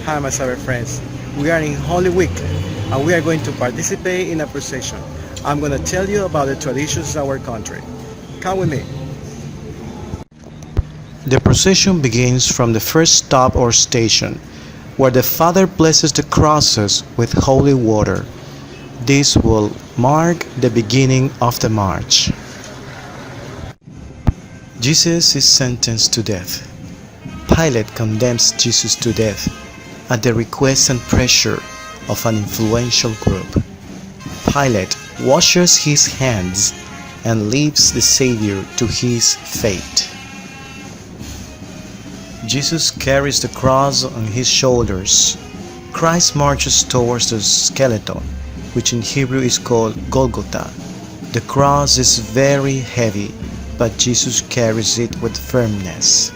Hi, my cyber friends. We are in Holy Week and we are going to participate in a procession. I'm going to tell you about the traditions of our country. Come with me. The procession begins from the first stop or station, where the Father blesses the crosses with holy water. This will mark the beginning of the march. Jesus is sentenced to death. Pilate condemns Jesus to death at the request and pressure of an influential group. Pilate washes his hands and leaves the Savior to his fate. Jesus carries the cross on his shoulders. Christ marches towards the skeleton, which in Hebrew is called Golgotha. The cross is very heavy, but Jesus carries it with firmness.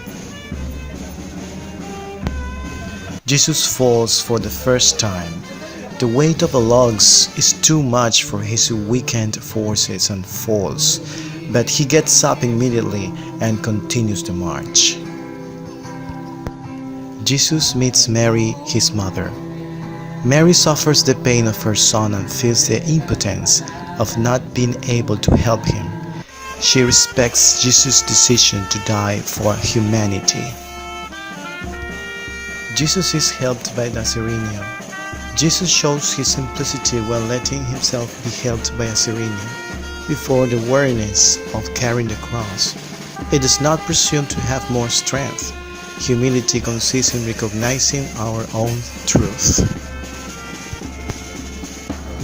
Jesus falls for the first time. The weight of the logs is too much for his weakened forces and falls, but he gets up immediately and continues the march. Jesus meets Mary, his mother. Mary suffers the pain of her son and feels the impotence of not being able to help him. She respects Jesus' decision to die for humanity. Jesus is helped by the Cyrenian. Jesus shows his simplicity while letting himself be helped by a Cyrenian before the weariness of carrying the cross. It does not presume to have more strength. Humility consists in recognizing our own truth.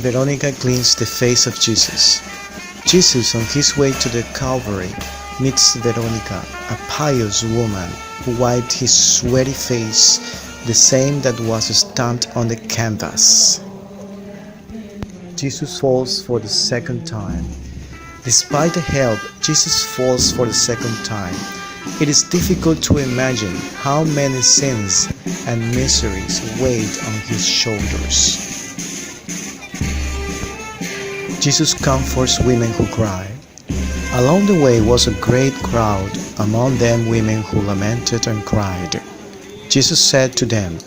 Veronica cleans the face of Jesus. Jesus, on his way to the Calvary, meets Veronica, a pious woman who wiped his sweaty face, the same that was stamped on the canvas. Jesus falls for the second time. Despite the help, Jesus falls for the second time. It is difficult to imagine how many sins and miseries weighed on his shoulders. Jesus comforts women who cry. Along the way was a great crowd, among them women who lamented and cried. Jesus said to them,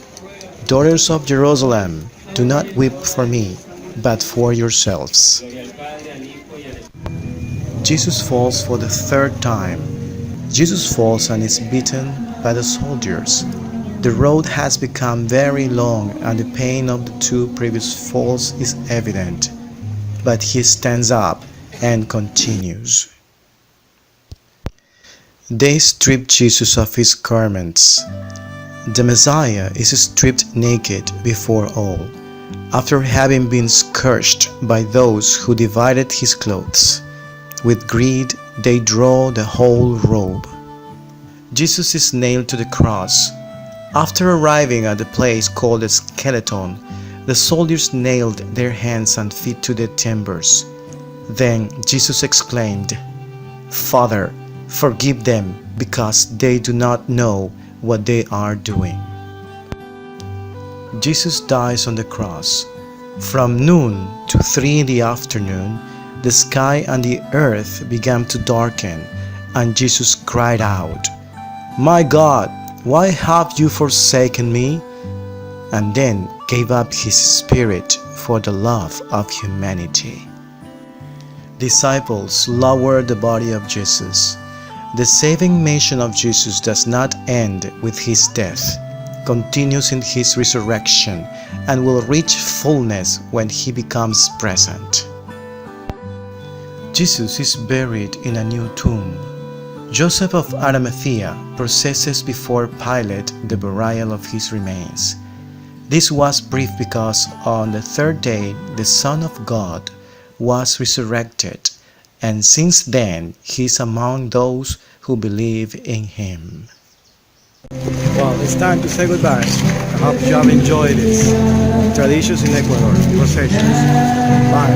"Daughters of Jerusalem, do not weep for me, but for yourselves." Jesus falls for the third time. Jesus falls and is beaten by the soldiers. The road has become very long and the pain of the two previous falls is evident. But he stands up and continues. They strip Jesus of his garments. The Messiah is stripped naked before all, after having been scourged by those who divided his clothes. With greed, they draw the whole robe. Jesus is nailed to the cross. After arriving at the place called the skeleton, the soldiers nailed their hands and feet to the timbers. Then Jesus exclaimed, "Father, forgive them, because they do not know what they are doing." Jesus dies on the cross. From noon to 3 in the afternoon, the sky and the earth began to darken, and Jesus cried out, "My God, why have you forsaken me?" And then gave up his spirit for the love of humanity. Disciples lowered the body of Jesus. The saving mission of Jesus does not end with his death, continues in his resurrection, and will reach fullness when he becomes present. Jesus is buried in a new tomb. Joseph of Arimathea processes before Pilate the burial of his remains. This was brief because on the third day the Son of God was resurrected, and since then he is among those who believe in him. Well, it's time to say goodbye. I hope you have enjoyed this. Traditions in Ecuador, Processions. Bye.